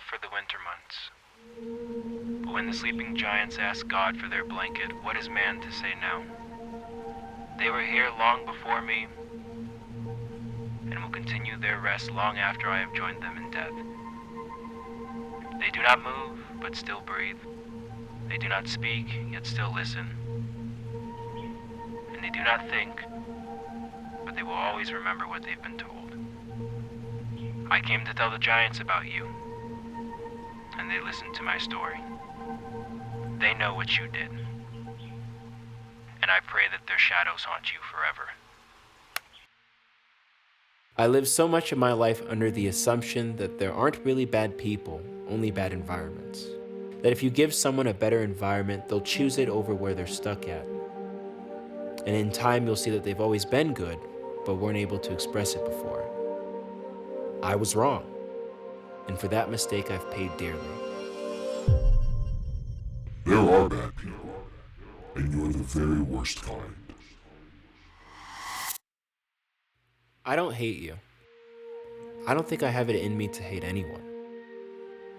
for the winter months. But when the sleeping giants ask God for their blanket, what is man to say now? They were here long before me, and will continue their rest long after I have joined them in death. They do not move, but still breathe. They do not speak, yet still listen. And they do not think, but they will always remember what they've been told. I came to tell the giants about you, and they listened to my story. They know what you did, and I pray that their shadows haunt you forever. I lived so much of my life under the assumption that there aren't really bad people, only bad environments. That if you give someone a better environment, they'll choose it over where they're stuck at. And in time, you'll see that they've always been good, but weren't able to express it before. I was wrong, and for that mistake, I've paid dearly. There are bad people, and you're the very worst kind. I don't hate you. I don't think I have it in me to hate anyone.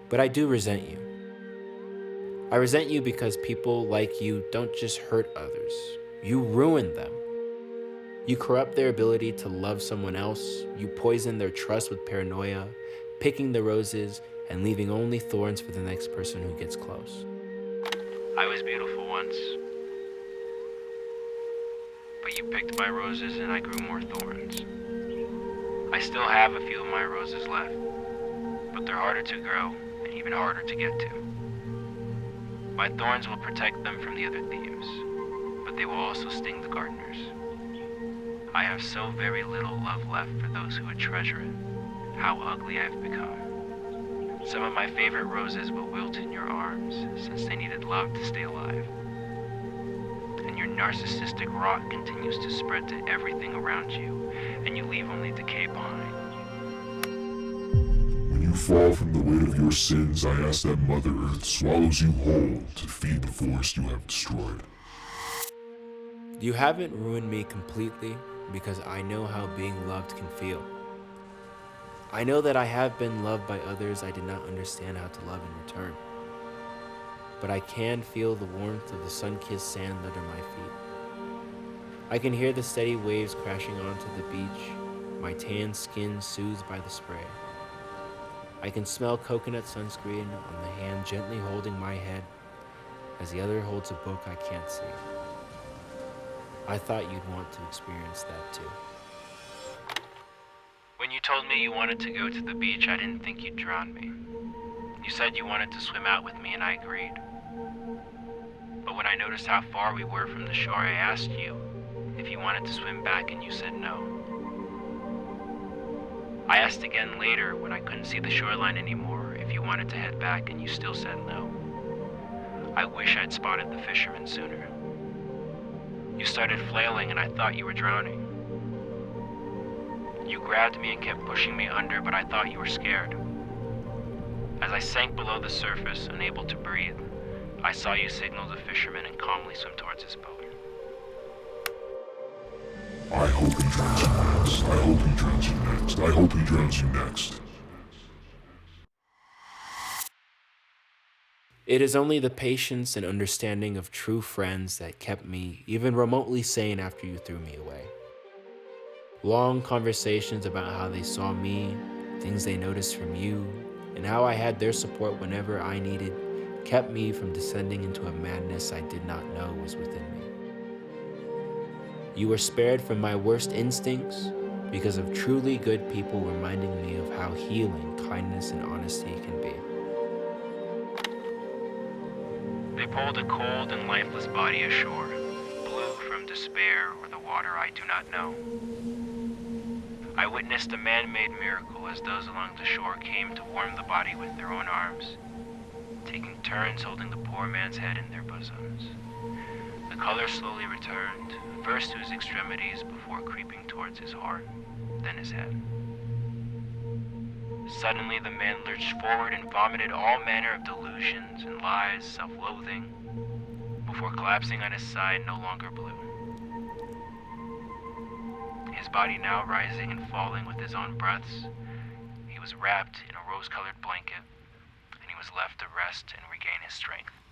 But I do resent you. I resent you because people like you don't just hurt others, you ruin them. You corrupt their ability to love someone else, you poison their trust with paranoia, picking the roses and leaving only thorns for the next person who gets close. I was beautiful once, but you picked my roses and I grew more thorns. I still have a few of my roses left, but they're harder to grow and even harder to get to. My thorns will protect them from the other thieves, but they will also sting the gardeners. I have so very little love left for those who would treasure it. How ugly I've become. Some of my favorite roses will wilt in your arms since they needed love to stay alive. And your narcissistic rot continues to spread to everything around you, and you leave only decay behind. When you fall from the weight of your sins, I ask that Mother Earth swallows you whole to feed the forest you have destroyed. You haven't ruined me completely because I know how being loved can feel. I know that I have been loved by others I did not understand how to love in return. But I can feel the warmth of the sun-kissed sand under my feet. I can hear the steady waves crashing onto the beach, my tan skin soothed by the spray. I can smell coconut sunscreen on the hand gently holding my head as the other holds a book I can't see. I thought you'd want to experience that too. When you told me you wanted to go to the beach, I didn't think you'd drown me. You said you wanted to swim out with me and I agreed. But when I noticed how far we were from the shore, I asked you if you wanted to swim back and you said no. I asked again later when I couldn't see the shoreline anymore if you wanted to head back and you still said no. I wish I'd spotted the fishermen sooner. You started flailing and I thought you were drowning. You grabbed me and kept pushing me under, but I thought you were scared. As I sank below the surface, unable to breathe, I saw you signal the fisherman and calmly swim towards his boat. I hope he drowns you next. I hope he drowns you next. I hope he drowns you next. It is only the patience and understanding of true friends that kept me even remotely sane after you threw me away. Long conversations about how they saw me, things they noticed from you, and how I had their support whenever I needed, kept me from descending into a madness I did not know was within me. You were spared from my worst instincts because of truly good people reminding me of how healing kindness and honesty can be. They pulled a cold and lifeless body ashore, blue from despair or the water I do not know. I witnessed a man-made miracle as those along the shore came to warm the body with their own arms, taking turns holding the poor man's head in their bosoms. The color slowly returned, first to his extremities before creeping towards his heart, then his head. Suddenly the man lurched forward and vomited all manner of delusions and lies, self-loathing, before collapsing on his side, no longer blue. His body now rising and falling with his own breaths, he was wrapped in a rose-colored blanket, was left to rest and regain his strength.